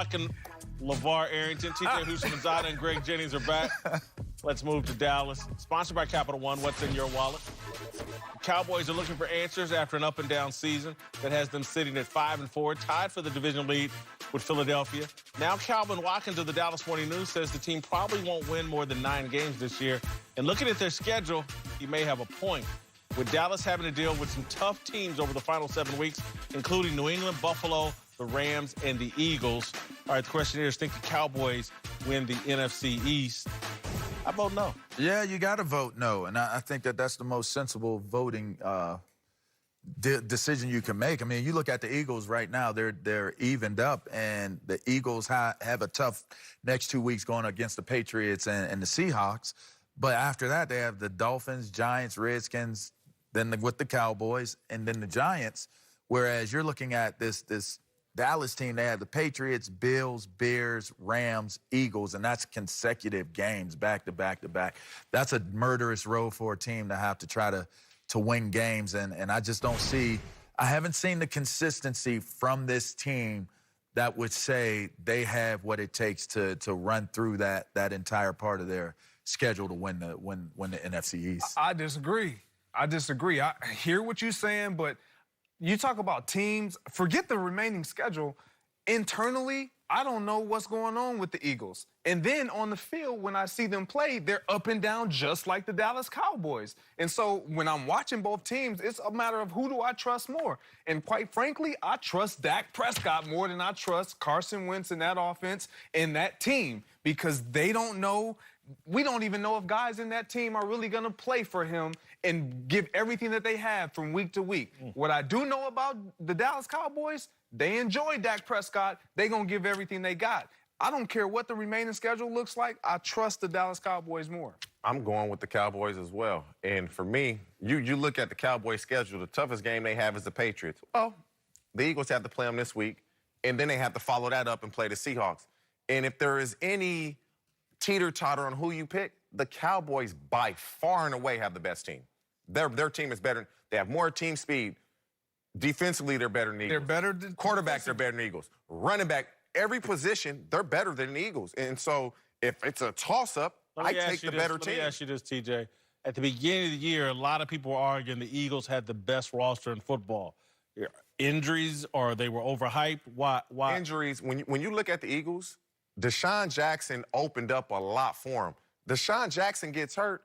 Whitlock and LeVar Arrington, TJ Houshmandzadeh, and Greg Jennings are back. Let's move to Dallas. Sponsored by Capital One. What's in your wallet? The Cowboys are looking for answers after an up-and-down season that has them sitting at 5-4, tied for the division lead with Philadelphia. Now Calvin Watkins of the Dallas Morning News says the team probably won't win more than 9 games this year. And looking at their schedule, he may have a point. With Dallas having to deal with some tough teams over the final 7 weeks, including New England, Buffalo, the Rams, and the Eagles. All right, the question is, think the Cowboys win the NFC East? I vote no. Yeah, you got to vote no. And I think that that's the most sensible voting decision you can make. I mean, you look at the Eagles right now, they're evened up, and the Eagles have a tough next 2 weeks going against the Patriots and the Seahawks. But after that, they have the Dolphins, Giants, Redskins, then with the Cowboys, and then the Giants. Whereas you're looking at this Dallas team, they have the Patriots, Bills, Bears, Rams, Eagles, and that's consecutive games back to back to back. That's a murderous road for a team to have to try to win games, and I just don't see, I haven't seen the consistency from this team that would say they have what it takes to run through that entire part of their schedule to win the NFC East. I disagree. I hear what you're saying, but you talk about teams, forget the remaining schedule. Internally, I don't know what's going on with the Eagles. And then on the field, when I see them play, they're up and down just like the Dallas Cowboys. And so when I'm watching both teams, it's a matter of who do I trust more. And quite frankly, I trust Dak Prescott more than I trust Carson Wentz and that offense and that team, because they don't know. We don't even know if guys in that team are really going to play for him and give everything that they have from week to week. What I do know about the Dallas Cowboys, they enjoy Dak Prescott. They're going to give everything they got. I don't care what the remaining schedule looks like. I trust the Dallas Cowboys more. I'm going with the Cowboys as well. And for me, you look at the Cowboys schedule, the toughest game they have is the Patriots. Well, the Eagles have to play them this week, and then they have to follow that up and play the Seahawks. And if there is any teeter-totter on who you pick, the Cowboys by far and away have the best team. Their team is better. They have more team speed. Defensively, they're better than the Eagles. They're better. Quarterbacks, they're better than the Eagles. Running back, every position, they're better than the Eagles. And so if it's a toss-up, I take the better team. Let me ask you this, TJ. At the beginning of the year, a lot of people were arguing the Eagles had the best roster in football. Injuries, or they were overhyped? Why? Injuries. When you look at the Eagles, Deshaun Jackson opened up a lot for him. Deshaun Jackson gets hurt,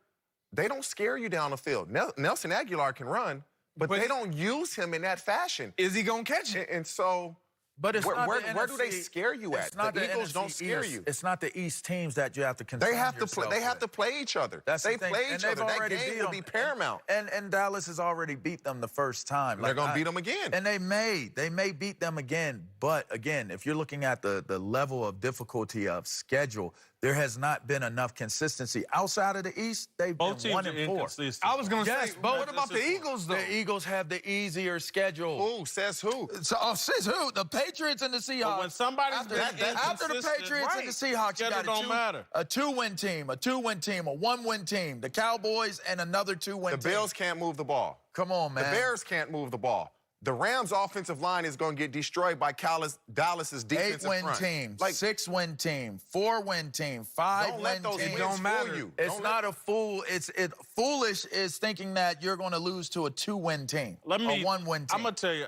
they don't scare you down the field. Nelson Aguilar can run, but they don't use him in that fashion. Is he going to catch it? And so, but it's where do they scare you at? The Eagles don't scare you. It's not the East teams that you have to concern yourself They have to play each other. They play each other. That game will be paramount. And Dallas has already beat them the first time. They're going to beat them again. And they may beat them again. But again, if you're looking at the level of difficulty of schedule, there has not been enough consistency. Outside of the East, they've been 1-4. I was going to say, but what about the Eagles, though? The Eagles have the easier schedule. Who? Says who? Says who? The Patriots and the Seahawks. But when somebody's after the Patriots and the Seahawks, you got a 2-win team, a 1-win team, the Cowboys, and another 2-win team. The Bills can't move the ball. Come on, man. The Bears can't move the ball. The Rams' offensive line is going to get destroyed by Dallas's defensive front. 8-win team, 6-win team, 4-win team, 5-win team. It don't matter. You. It's not a fool. Foolish is thinking that you're going to lose to a 2-win team, a 1-win team. I'm going to tell you,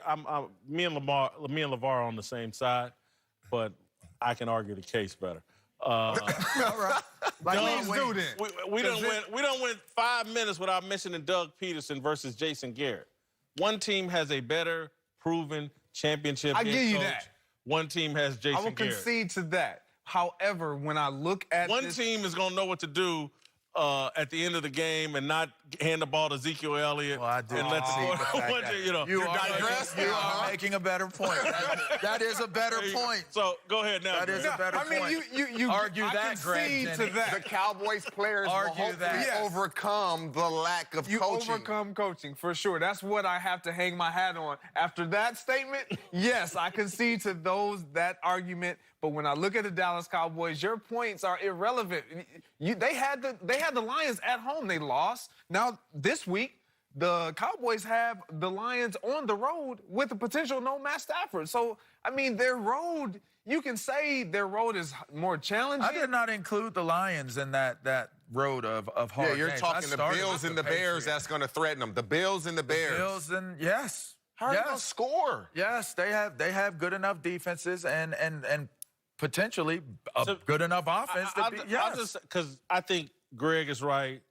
me and LeVar are on the same side, but I can argue the case better. All right. Please do then. We don't win 5 minutes without mentioning Doug Peterson versus Jason Garrett. One team has a better proven championship head coach. I give you that. One team has Jason Garrett. I will concede to that. However, when I look at one team is going to know what to do at the end of the game and not hand the ball to Ezekiel Elliott. Well, I do and let you are making a better point. That is a better point. So go ahead now. That is a better point. I mean, you argue that, Greg. The Cowboys players will hopefully overcome the lack of coaching. You overcome coaching, for sure. That's what I have to hang my hat on. After that statement, yes, I concede to that argument. But when I look at the Dallas Cowboys, your points are irrelevant. They had the Lions at home. They lost. Now, this week, the Cowboys have the Lions on the road with the potential no Matt Stafford. So, I mean, their road You can say their road is more challenging. I did not include the Lions in that road of hard Yeah, you're games. talking the Bills and the Bears that's going to threaten them. The Bills and the Bears. Bills and yes. How are they going to score? Yes, they have good enough defenses and potentially a good enough offense to be. Yes. Because I think Greg is right.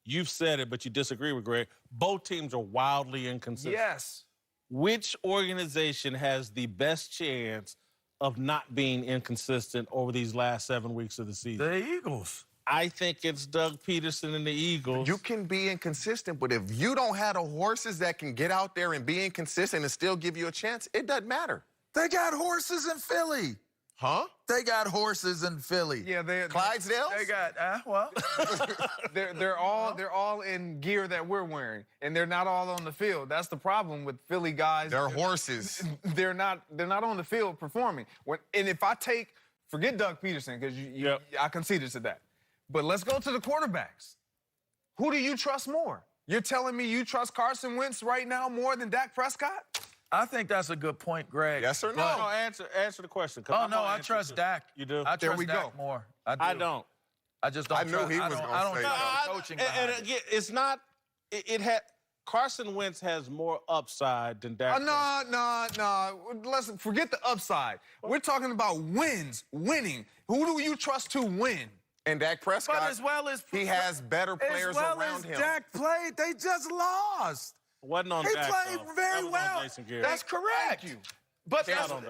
You've said it, but you disagree with Greg. Both teams are wildly inconsistent. Yes. Which organization has the best chance of not being inconsistent over these last 7 weeks of the season? The Eagles. I think it's Doug Peterson and the Eagles. You can be inconsistent, but if you don't have the horses that can get out there and be inconsistent and still give you a chance, it doesn't matter. They got horses in Philly. Huh? They got horses in Philly. Yeah, Clydesdales? They got well. they're all in gear that we're wearing, and they're not all on the field. That's the problem with Philly guys. They're horses. They're not on the field performing. And if I forget Doug Peterson, because I conceded to that. But let's go to the quarterbacks. Who do you trust more? You're telling me you trust Carson Wentz right now more than Dak Prescott? I think that's a good point, Greg. Yes or no? No, answer the question. Oh, no, I trust Dak. You do? I trust Dak more. I don't. I just don't I knew he was going to say that. Coaching and again, it's not. It had Carson Wentz has more upside than Dak. No. Listen, forget the upside. We're talking about winning. Who do you trust to win? And Dak Prescott, But as well as he has better players around him. As Dak played, they just lost. Wasn't on He Dak, played though. very That was well. on Jason Garrett. That's correct. Thank you. But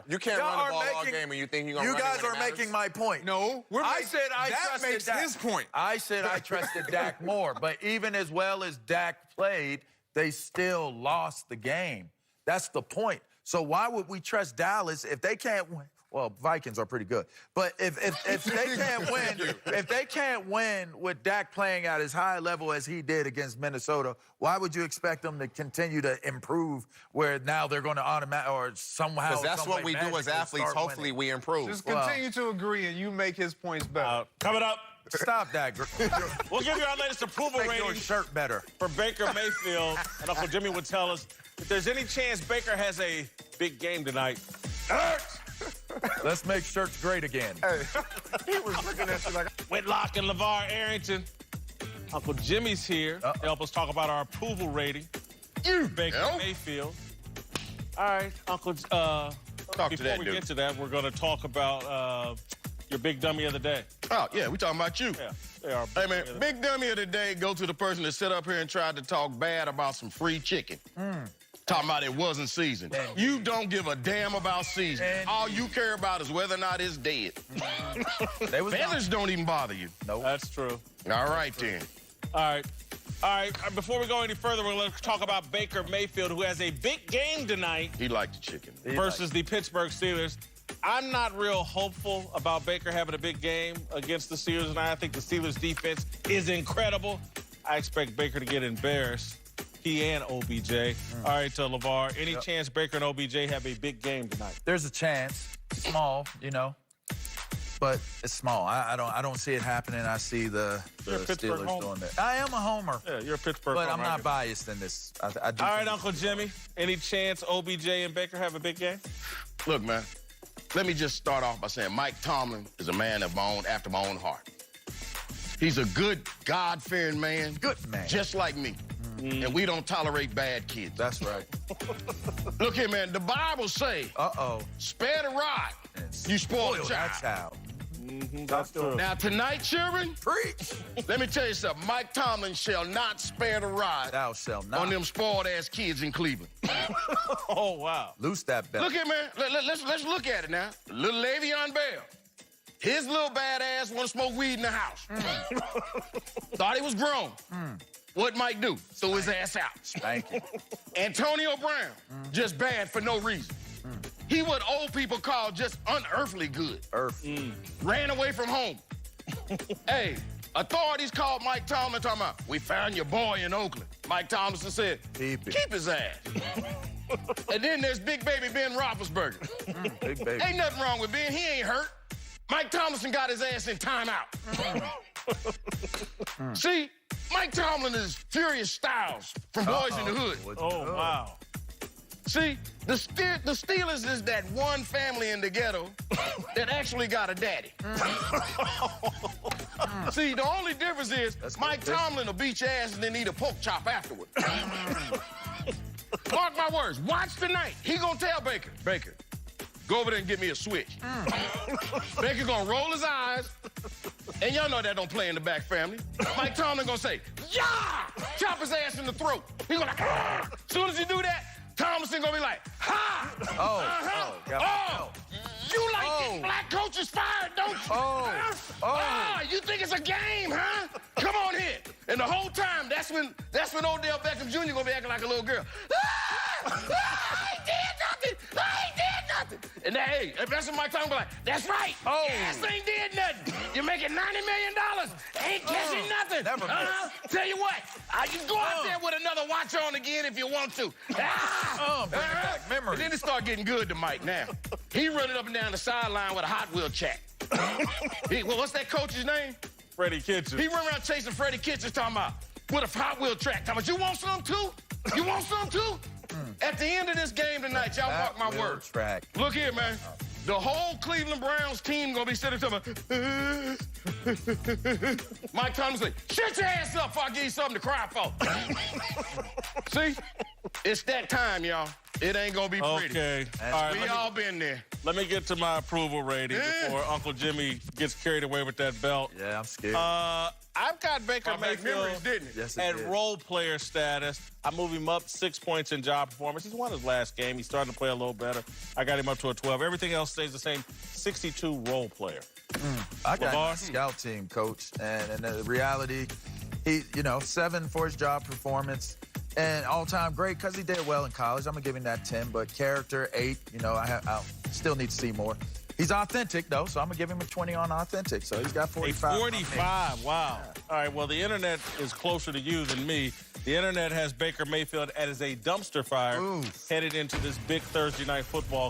You can't y'all run the are ball all making- game and you think you're going to You run it guys when are it matters? making my point. No, I said I that trusted makes Dak. his point. I said I trusted Dak more, but even as well as Dak played, they still lost the game. That's the point. So why would we trust Dallas if they can't win? Well, Vikings are pretty good, but if they can't win, if they can't win with Dak playing at as high level as he did against Minnesota, why would you expect them to continue to improve? Where now they're going to automatic or somehow? Because that's some what way we do as magically athletes. start Hopefully winning. we improve. Just continue to agree, and you make his points better. Coming up, Stop that. we'll give you our latest approval Make your rating shirt better. for Baker Mayfield, and Uncle Jimmy would tell us if there's any chance Baker has a big game tonight. Let's make shirts great again. He was looking at you like... Whitlock and LeVar Arrington. Uncle Jimmy's here to help us talk about our approval rating. Baker Mayfield. All right, Uncle. Talk to before that we dude. get to that, we're going to talk about your big dummy of the day. Oh, yeah, we talking about you. Yeah, they are. Hey, man, big dummy of the day go to the person that sit up here and tried to talk bad about some free chicken. Talking about it wasn't seasoned. You don't give a damn about seasoning. All you care about is whether or not it's dead. Feathers don't even bother you. Nope. That's true. All right, then. All right. Before we go any further, we're going to talk about Baker Mayfield, who has a big game tonight He liked the chicken. versus the Pittsburgh Steelers. I'm not real hopeful about Baker having a big game against the Steelers, and I think the Steelers' defense is incredible. I expect Baker to get embarrassed. He and OBJ. All right, LeVar, any chance Baker and OBJ have a big game tonight? There's a chance. Small, but it's small. I don't see it happening. I see the You're a Pittsburgh Steelers homer. doing that. I am a homer, Yeah, you're a Pittsburgh. but I'm homer, not aren't you? biased in this. I do All right, think- Uncle Jimmy, any chance OBJ and Baker have a big game? Look, man, let me just start off by saying Mike Tomlin is a man after my own heart. He's a good, God-fearing man. Good man. Just like me. And we don't tolerate bad kids. That's right. Look here, man, the Bible say, Uh-oh. spare the rod, you spoil the That child. child. That's true. Now, tonight, children, Preach. let me tell you something. Mike Tomlin shall not spare the rod Thou shalt not. on them spoiled-ass kids in Cleveland. Oh, wow. Loose that belt. Look here, man. Let's look at it now. Little Le'Veon Bell. His little bad ass want to smoke weed in the house. Thought he was grown. What Mike do? Throw his ass out. Thank you. Antonio Brown, just bad for no reason. He what old people call just unearthly good. Earth. Ran away from home. Hey, authorities called Mike Tomlin talking about, we found your boy in Oakland. Mike Tomlinson said, Keep it. keep his ass. And then there's big baby Ben Roethlisberger. Big baby. Ain't nothing wrong with Ben. He ain't hurt. Mike Tomlinson got his ass in timeout. See, Mike Tomlin is Furious Styles from Boys in the Hood. Oh, wow. See, the Steelers is that one family in the ghetto that actually got a daddy. See, the only difference is Mike Tomlin will beat your ass and then eat a pork chop afterward. Mark my words, watch tonight. He gonna tell Baker, go over there and get me a switch. Baker gonna roll his eyes, and y'all know that don't play in the back family. Mike Tomlin gonna say, yeah! Chop his ass in the throat. He gonna like, as soon as he do that, Tomlinson gonna be like, ha! You like getting black coaches fired, don't you? You think it's a game, huh? Come on here. And the whole time, that's when Odell Beckham Jr. gonna be acting like a little girl. I ain't did nothing. And that, hey, that's what Mike Tomlin be like, that's right. Ass ain't did nothing. You're making $90 million. Ain't catching nothing. Never miss. Tell you what, you can go out there with another watch on again if you want to. Bring back memories. And then it start getting good to Mike now. He running up and down the sideline with a Hot Wheel chat. What's that coach's name? Freddie Kitchens. He run around chasing Freddie Kitchens talking about, with a Hot Wheel track. Talking about, you want some too? You want some too? At the end of this game tonight, y'all mark my words. Look here, man. The whole Cleveland Browns team gonna be sitting talking about, Mike Tomlin say, shut your ass up before I give you something to cry for. See? It's that time, y'all. It ain't gonna be pretty. Okay. All right, we all been there. Let me get to my approval rating before Uncle Jimmy gets carried away with that belt. Yeah, I'm scared. I've got Baker Mayfield Yes, at role player status. I move him up 6 points in job performance. He's won his last game. He's starting to play a little better. I got him up to a 12. Everything else stays the same. 62 role player. I got a scout team, coach, and the reality, he, 7 for his job performance. And all-time great because he did well in college. I'm going to give him that 10, but character, 8. I still need to see more. He's authentic, though, so I'm going to give him a 20 on authentic. So he's got 45. 45, wow. Yeah. All right, well, the internet is closer to you than me. The internet has Baker Mayfield as a dumpster fire headed into this big Thursday night football